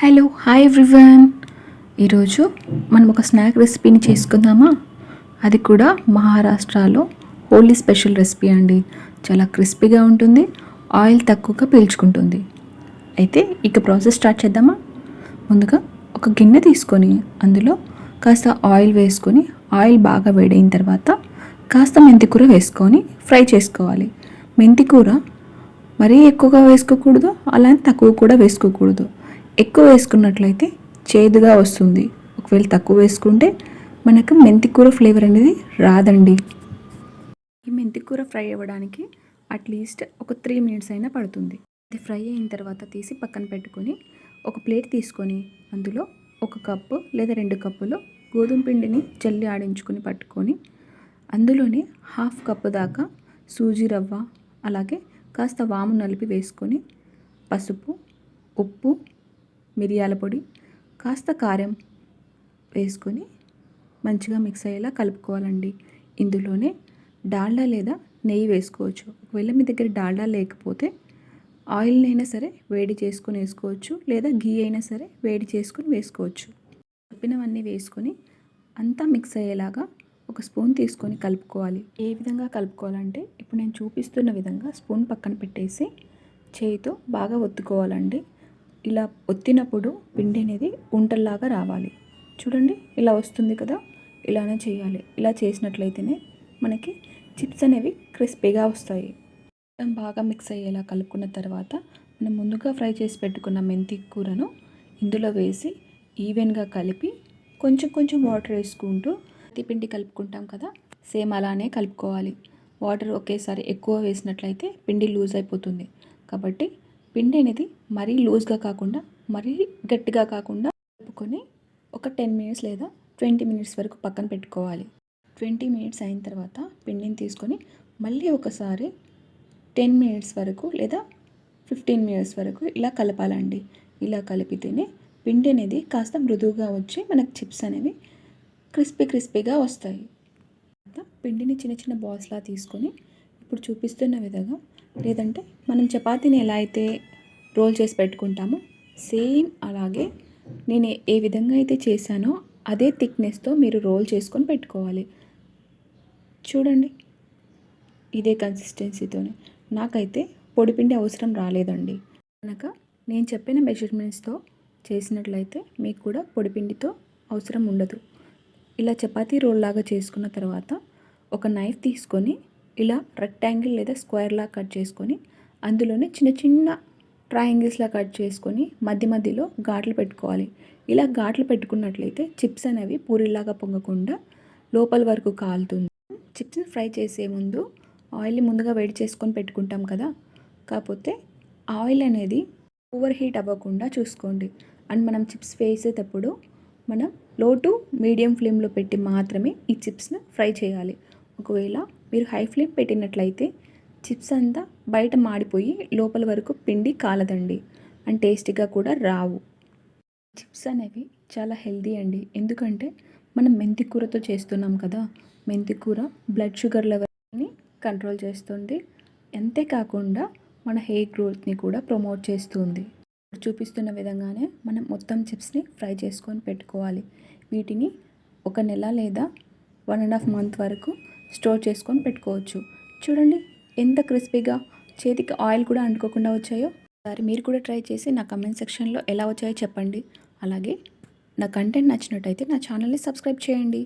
Hello hi everyone. ఈరోజు మనం ఒక స్నాక్ రెసిపీని చేసుకుందామా? అది కూడా మహారాష్ట్రలో హోలీ స్పెషల్ రెసిపీ అండి. చాలా క్రిస్పీగా ఉంటుంది, ఆయిల్ తక్కువగా పీల్చుకుంటుంది. అయితే ఇక ప్రాసెస్ స్టార్ట్ చేద్దామా? ముందుగా ఒక గిన్నె తీసుకొని అందులో కాస్త ఆయిల్ వేసుకొని ఆయిల్ బాగా వేడైన తర్వాత కాస్త మెంతికూర వేసుకొని ఫ్రై చేసుకోవాలి. మెంతికూర మరీ ఎక్కువగా వేసుకోకూడదు, అలానే తక్కువ కూడా వేసుకోకూడదు. ఎక్కువ వేసుకున్నట్లయితే చేదుగా వస్తుంది. ఒకవేళ తక్కువ వేసుకుంటే మనకు మెంతికూర ఫ్లేవర్ అనేది రాదండి. ఈ మెంతికూర ఫ్రై అవ్వడానికి అట్లీస్ట్ ఒక 3 మినిట్స్ అయినా పడుతుంది. ఇది ఫ్రై అయిన తర్వాత తీసి పక్కన పెట్టుకొని ఒక ప్లేట్ తీసుకొని అందులో 1 కప్పు లేదా 2 కప్పులు గోధుమ పిండిని జల్లి ఆడించుకొని పట్టుకొని అందులోనే 1/2 కప్పు దాకా సూజీ రవ్వ, అలాగే కాస్త వాము నలిపి వేసుకొని పసుపు, ఉప్పు, మిరియాల పొడి, కాస్త కారం వేసుకొని మంచిగా మిక్స్ అయ్యేలా కలుపుకోవాలండి. ఇందులోనే డాల్డా లేదా నెయ్యి వేసుకోవచ్చు. ఒకవేళ మీ దగ్గర డాల్డా లేకపోతే ఆయిల్ని అయినా సరే వేడి చేసుకొని వేసుకోవచ్చు, లేదా ఘీ అయినా సరే వేడి చేసుకొని వేసుకోవచ్చు. చెప్పినవన్నీ వేసుకొని అంతా మిక్స్ అయ్యేలాగా ఒక స్పూన్ తీసుకొని కలుపుకోవాలి. ఏ విధంగా కలుపుకోవాలంటే ఇప్పుడు నేను చూపిస్తున్న విధంగా స్పూన్ పక్కన పెట్టేసి చేయితో బాగా ఒత్తుకోవాలండి. ఇలా ఒత్తినప్పుడు పిండి అనేది ఉంటల్లాగా రావాలి. చూడండి, ఇలా వస్తుంది కదా, ఇలానే చేయాలి. ఇలా చేసినట్లయితేనే మనకి చిప్స్ అనేవి క్రిస్పీగా వస్తాయి. బాగా మిక్స్ అయ్యేలా కలుపుకున్న తర్వాత మనం ముందుగా ఫ్రై చేసి పెట్టుకున్న మెంతి కూరను ఇందులో వేసి ఈవెన్గా కలిపి కొంచెం కొంచెం వాటర్ వేసుకుంటూ పిండి కలుపుకుంటాం కదా, సేమ్ అలానే కలుపుకోవాలి. వాటర్ ఒకేసారి ఎక్కువ వేసినట్లయితే పిండి లూజ్ అయిపోతుంది. కాబట్టి పిండి అనేది మరీ లూజ్గా కాకుండా మరీ గట్టిగా కాకుండా కలుపుకొని ఒక 10 మినిట్స్ లేదా 20 మినిట్స్ వరకు పక్కన పెట్టుకోవాలి. 20 మినిట్స్ అయిన తర్వాత పిండిని తీసుకొని మళ్ళీ ఒకసారి 10 మినిట్స్ వరకు లేదా 15 మినిట్స్ వరకు ఇలా కలపాలండి. ఇలా కలిపితేనే పిండి అనేది కాస్త మృదువుగా వచ్చి మనకు చిప్స్ అనేవి క్రిస్పీగా వస్తాయి. పిండిని చిన్న చిన్న బాల్స్లా తీసుకొని ఇప్పుడు చూపిస్తున్న విధంగా, లేదంటే మనం చపాతీని ఎలా అయితే రోల్ చేసి పెట్టుకుంటామో సేమ్ అలాగే నేను ఏ విధంగా అయితే చేశానో అదే థిక్నెస్తో మీరు రోల్ చేసుకొని పెట్టుకోవాలి. చూడండి, ఇదే కన్సిస్టెన్సీతోనే. నాకైతే పొడిపిండి అవసరం రాలేదండి. కనుక నేను చెప్పిన మెజర్మెంట్స్తో చేసినట్లయితే మీకు కూడా పొడిపిండితో అవసరం ఉండదు. ఇలా చపాతీ రోల్ లాగా చేసుకున్న తర్వాత ఒక నైఫ్ తీసుకొని ఇలా రెక్టాంగిల్ లేదా స్క్వేర్లా కట్ చేసుకొని అందులోనే చిన్న చిన్న ట్రయాంగిల్స్లా కట్ చేసుకొని మధ్య మధ్యలో ఘాట్లు పెట్టుకోవాలి. ఇలా ఘాట్లు పెట్టుకున్నట్లయితే చిప్స్ అనేవి పూరిలాగా పొంగకుండా లోపల వరకు కాలుతుంది. చిప్స్ని ఫ్రై చేసే ముందు ఆయిల్ని ముందుగా వేడి చేసుకొని పెట్టుకుంటాం కదా, కాకపోతే ఆయిల్ అనేది ఓవర్ హీట్ అవ్వకుండా చూసుకోండి. అండ్ మనం చిప్స్ వేసేటప్పుడు మనం లో టు మీడియం ఫ్లేమ్లో పెట్టి మాత్రమే ఈ చిప్స్ని ఫ్రై చేయాలి. ఒకవేళ మీరు హై ఫ్లేమ్ పెట్టినట్లయితే చిప్స్ అంతా బయట మాడిపోయి లోపల వరకు పిండి కాలదండి, అండ్ టేస్టీగా కూడా రావు. చిప్స్ అనేవి చాలా హెల్దీ అండి. ఎందుకంటే మనం మెంతికూరతో చేస్తున్నాం కదా, మెంతికూర బ్లడ్ షుగర్ లెవెల్ని కంట్రోల్ చేస్తుంది. అంతేకాకుండా మన హెయిర్ గ్రోత్ని కూడా ప్రమోట్ చేస్తుంది. చూపిస్తున్న విధంగానే మనం మొత్తం చిప్స్ని ఫ్రై చేసుకొని పెట్టుకోవాలి. వీటిని 1 నెల లేదా 1.5 మంత్ వరకు స్టోర్ చేసుకొని పెట్టుకోవచ్చు. చూడండి ఎంత క్రిస్పీగా, చేతికి ఆయిల్ కూడా అంటుకోకుండా వచ్చాయో. ఒకసారి మీరు కూడా ట్రై చేసి నా కమెంట్ సెక్షన్లో ఎలా వచ్చాయో చెప్పండి. అలాగే నా కంటెంట్ నచ్చినట్టయితే నా ఛానల్ని సబ్స్క్రైబ్ చేయండి.